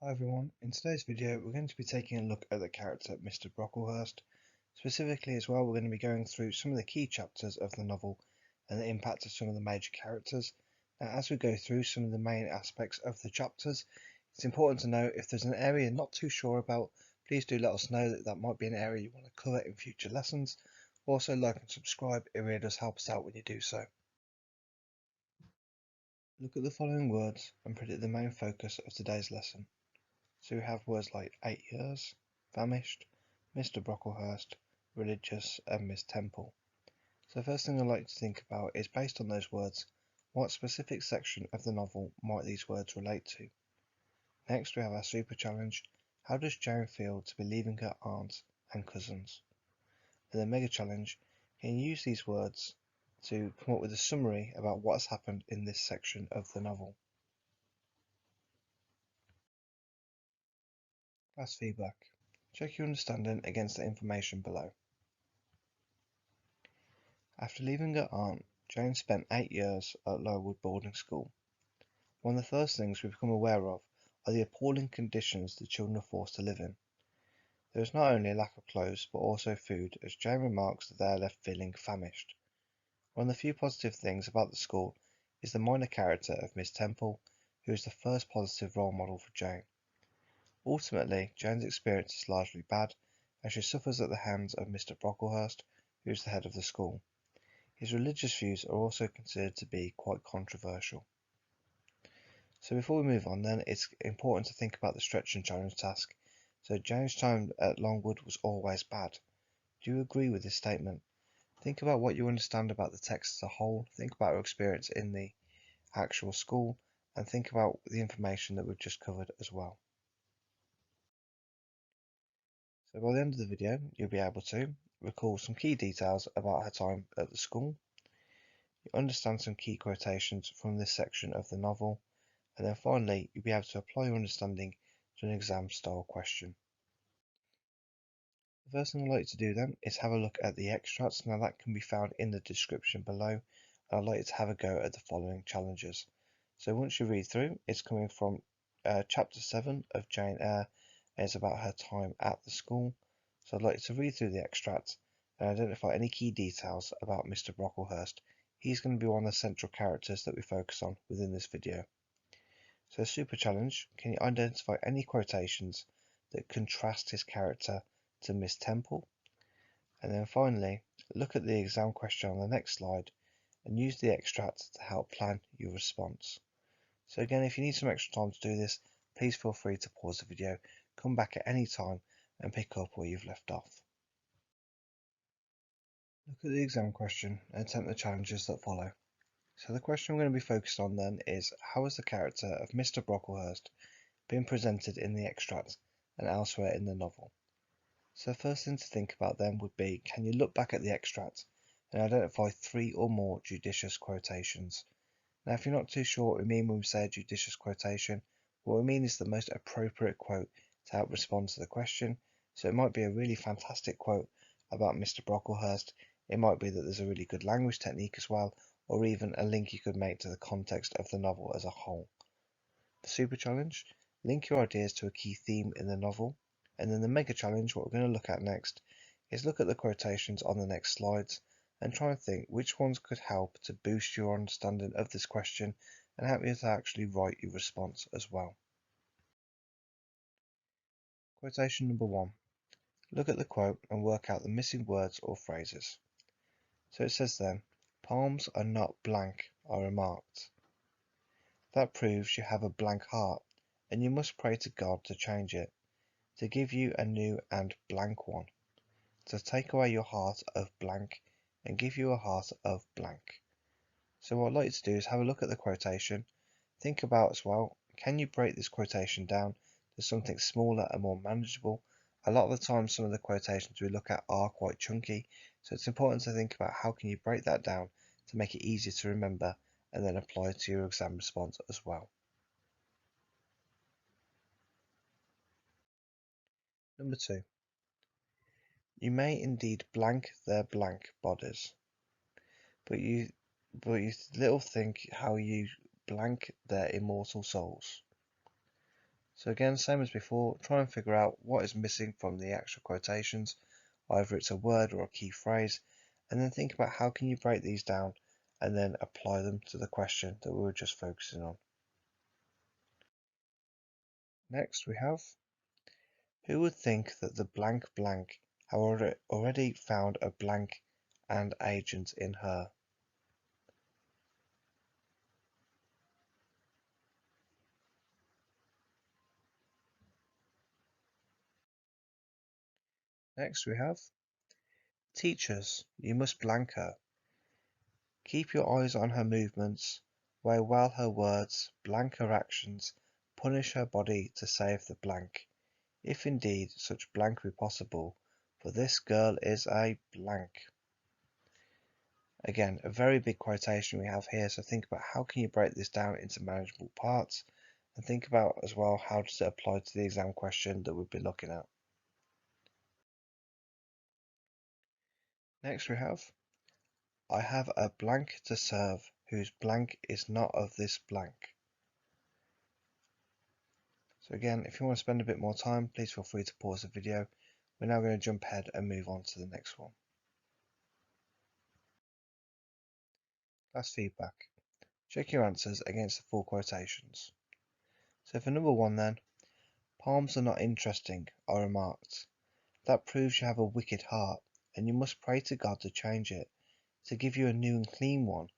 Hi everyone, in today's video we're going to be taking a look at the character Mr Brocklehurst. Specifically as well, we're going to be going through some of the key chapters of the novel and the impact of some of the major characters. Now as we go through some of the main aspects of the chapters, it's important to know if there's an area you're not too sure about, please do let us know that might be an area you want to cover in future lessons. Also like and subscribe, it really does help us out when you do so. Look at the following words and predict the main focus of today's lesson. So we have words like 8 years, famished, Mr Brocklehurst, religious, and Miss Temple. So the first thing I'd like to think about is, based on those words, what specific section of the novel might these words relate to? Next we have our super challenge, how does Jane feel to be leaving her aunt and cousins? And the mega challenge, can you use these words to come up with a summary about what has happened in this section of the novel? Class feedback. Check your understanding against the information below. After leaving her aunt, Jane spent 8 years at Lowood boarding school. One of the first things we become aware of are the appalling conditions the children are forced to live in. There is not only a lack of clothes but also food, as Jane remarks that they are left feeling famished. One of the few positive things about the school is the minor character of Miss Temple, who is the first positive role model for Jane. Ultimately, Jane's experience is largely bad, as she suffers at the hands of Mr Brocklehurst, who is the head of the school. His religious views are also considered to be quite controversial. So before we move on then, it's important to think about the stretch and challenge task. So Jane's time at Longwood was always bad. Do you agree with this statement? Think about what you understand about the text as a whole, think about your experience in the actual school, and think about the information that we've just covered as well. So by the end of the video, you'll be able to recall some key details about her time at the school, you understand some key quotations from this section of the novel, and then finally you'll be able to apply your understanding to an exam style question. The first thing I'd like to do then is have a look at the extracts. Now that can be found in the description below, and I'd like to have a go at the following challenges. So once you read through, it's coming from chapter 7 of Jane Eyre, and it's about her time at the school. So I'd like you to read through the extract and identify any key details about Mr Brocklehurst. He's going to be one of the central characters that we focus on within this video. So super challenge, can you identify any quotations that contrast his character to Miss Temple? And then finally, look at the exam question on the next slide and use the extract to help plan your response. So again, if you need some extra time to do this, please feel free to pause the video, come back at any time and pick up where you've left off. Look at the exam question and attempt the challenges that follow. So the question we're going to be focused on then is, how has the character of Mr Brocklehurst been presented in the extract and elsewhere in the novel? So the first thing to think about then would be, can you look back at the extract and identify 3 or more judicious quotations? Now if you're not too sure what we mean when we say a judicious quotation, what we mean is the most appropriate quote to help respond to the question. So it might be a really fantastic quote about Mr Brocklehurst, it might be that there's a really good language technique as well, or even a link you could make to the context of the novel as a whole. The super challenge, link your ideas to a key theme in the novel. And then the mega challenge, what we're going to look at next, is look at the quotations on the next slides and try and think which ones could help to boost your understanding of this question and help you to actually write your response as well. Quotation number 1. Look at the quote and work out the missing words or phrases. So it says then, palms are not blank, I remarked. That proves you have a blank heart, and you must pray to God to change it, to give you a new and blank one, to take away your heart of blank and give you a heart of blank. So what I'd like you to do is have a look at the quotation, think about as well, can you break this quotation down to something smaller and more manageable? A lot of the time some of the quotations we look at are quite chunky, so it's important to think about how can you break that down to make it easier to remember and then apply it to your exam response as well. Number 2. You may indeed blank their blank bodies, but you little think how you blank their immortal souls. So again, same as before, try and figure out what is missing from the actual quotations, either it's a word or a key phrase, and then think about how can you break these down and then apply them to the question that we were just focusing on. Next we have, who would think that the blank blank have already found a blank and agent in her? Next we have, teachers, you must blank her. Keep your eyes on her movements, weigh well her words, blank her actions, punish her body to save the blank, if indeed such blank be possible, for this girl is a blank. Again, a very big quotation we have here, so think about how can you break this down into manageable parts, and think about as well how does it apply to the exam question that we'll be looking at. Next we have, I have a blank to serve, whose blank is not of this blank. So again, if you want to spend a bit more time, please feel free to pause the video. We're now going to jump ahead and move on to the next one. Class feedback. Check your answers against the full quotations. So for number one then, palms are not interesting, I remarked. That proves you have a wicked heart, and you must pray to God to change it, to give you a new and clean one,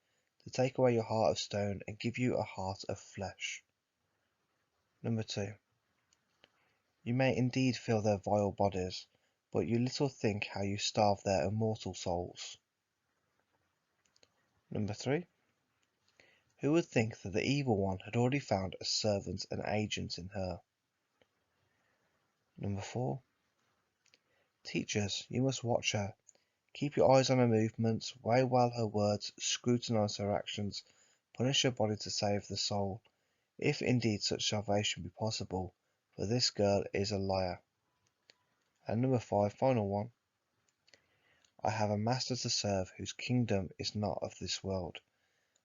to take away your heart of stone and give you a heart of flesh. Number two, you may indeed fill their vile bodies, but you little think how you starve their immortal souls. Number three, who would think that the evil one had already found a servant and agent in her? Number four, teachers, you must watch her. Keep your eyes on her movements, weigh well her words, scrutinize her actions, punish her body to save the soul, if indeed such salvation be possible, for this girl is a liar. And number five, final one, I have a master to serve whose kingdom is not of this world.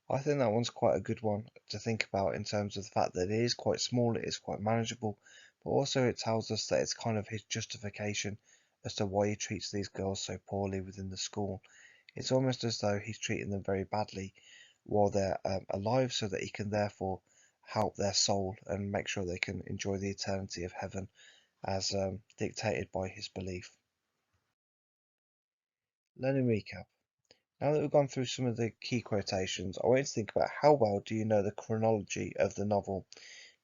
I think that one's quite a good one to think about in terms of the fact that it is quite small, it is quite manageable, but also it tells us that it's kind of his justification as to why he treats these girls so poorly within the school. It's almost as though he's treating them very badly while they're alive, so that he can therefore help their soul and make sure they can enjoy the eternity of heaven as dictated by his belief. Learning recap. Now that we've gone through some of the key quotations, I want you to think about how well do you know the chronology of the novel.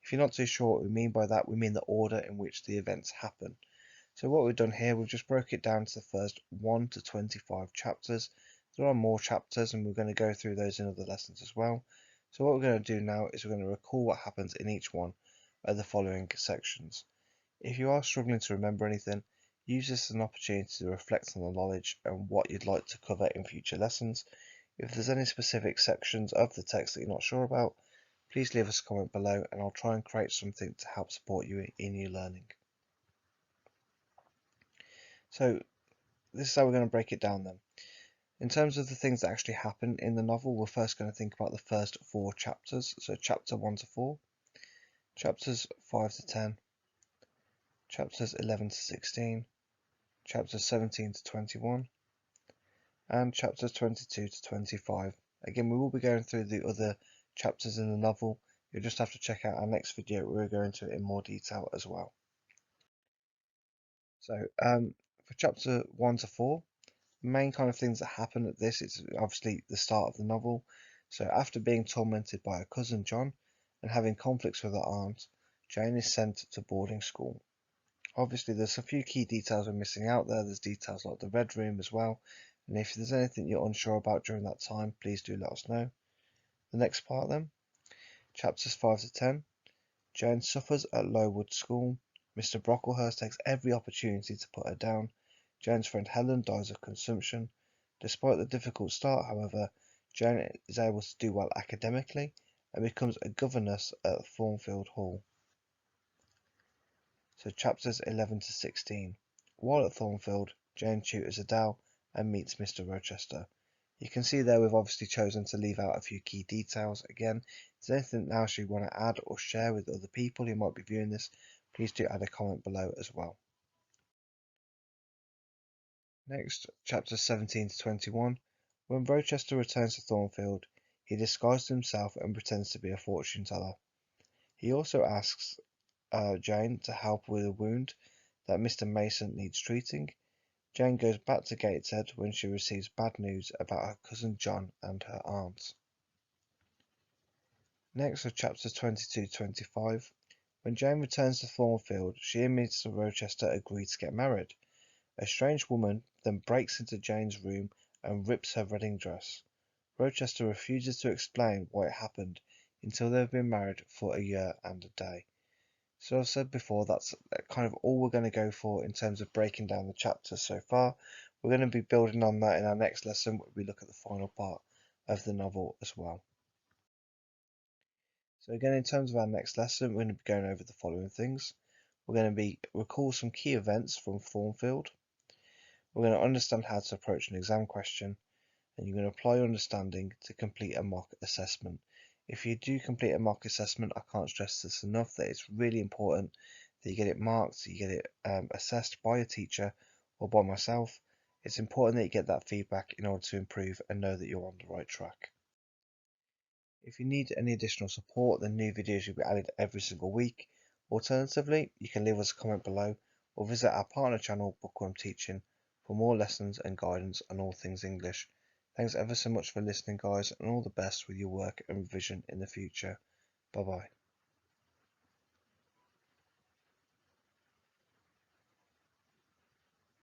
If you're not too sure what we mean by that, we mean the order in which the events happen. So what we've done here, we've just broke it down to the first 1 to 25 chapters. There are more chapters and we're going to go through those in other lessons as well. So what we're going to do now is we're going to recall what happens in each one of the following sections. If you are struggling to remember anything, use this as an opportunity to reflect on the knowledge and what you'd like to cover in future lessons. If there's any specific sections of the text that you're not sure about, please leave us a comment below and I'll try and create something to help support you in your learning. So this is how we're going to break it down then. In terms of the things that actually happen in the novel, we're first going to think about the first 4 chapters. So chapter 1 to 4, chapters 5 to 10, chapters 11 to 16, chapters 17 to 21, and chapters 22 to 25. Again, we will be going through the other chapters in the novel. You'll just have to check out our next video where we're going to it in more detail as well. So for chapter 1 to 4, the main kind of things that happen at this, it's obviously the start of the novel. So after being tormented by her cousin John and having conflicts with her aunt, Jane is sent to boarding school. Obviously there's a few key details we're missing out there. There's details like the red room as well. And if there's anything you're unsure about during that time, please do let us know. The next part then, chapters 5 to 10. Jane suffers at Lowood School. Mr Brocklehurst takes every opportunity to put her down. Jane's friend Helen dies of consumption. Despite the difficult start, however, Jane is able to do well academically and becomes a governess at Thornfield Hall. So chapters 11 to 16. While at Thornfield, Jane tutors Adele and meets Mr Rochester. You can see there we've obviously chosen to leave out a few key details. Again, if there's anything else you want to add or share with other people who might be viewing this, please do add a comment below as well. Next, chapters 17 to 21. When Rochester returns to Thornfield, he disguises himself and pretends to be a fortune teller. He also asks Jane to help with a wound that Mr. Mason needs treating. Jane goes back to Gateshead when she receives bad news about her cousin John and her aunt. Next are chapters 22 to 25. When Jane returns to Thornfield, she and Mr. Rochester agree to get married. A strange woman then breaks into Jane's room and rips her wedding dress. Rochester refuses to explain why it happened until they've been married for a year and a day. So I've said before, that's kind of all we're going to go for in terms of breaking down the chapters so far. We're going to be building on that in our next lesson, where we look at the final part of the novel as well. So again, in terms of our next lesson, we're going to be going over the following things. We're going to recall some key events from Thornfield. We're going to understand how to approach an exam question, and you're going to apply your understanding to complete a mock assessment. If you do complete a mock assessment, I can't stress this enough, that it's really important that you get it marked, you get it assessed by a teacher or by myself. It's important that you get that feedback in order to improve and know that you're on the right track. If you need any additional support, then new videos will be added every single week. Alternatively, you can leave us a comment below or visit our partner channel, Bookworm Teaching, for more lessons and guidance on all things English. Thanks ever so much for listening, guys, and all the best with your work and revision in the future. Bye bye.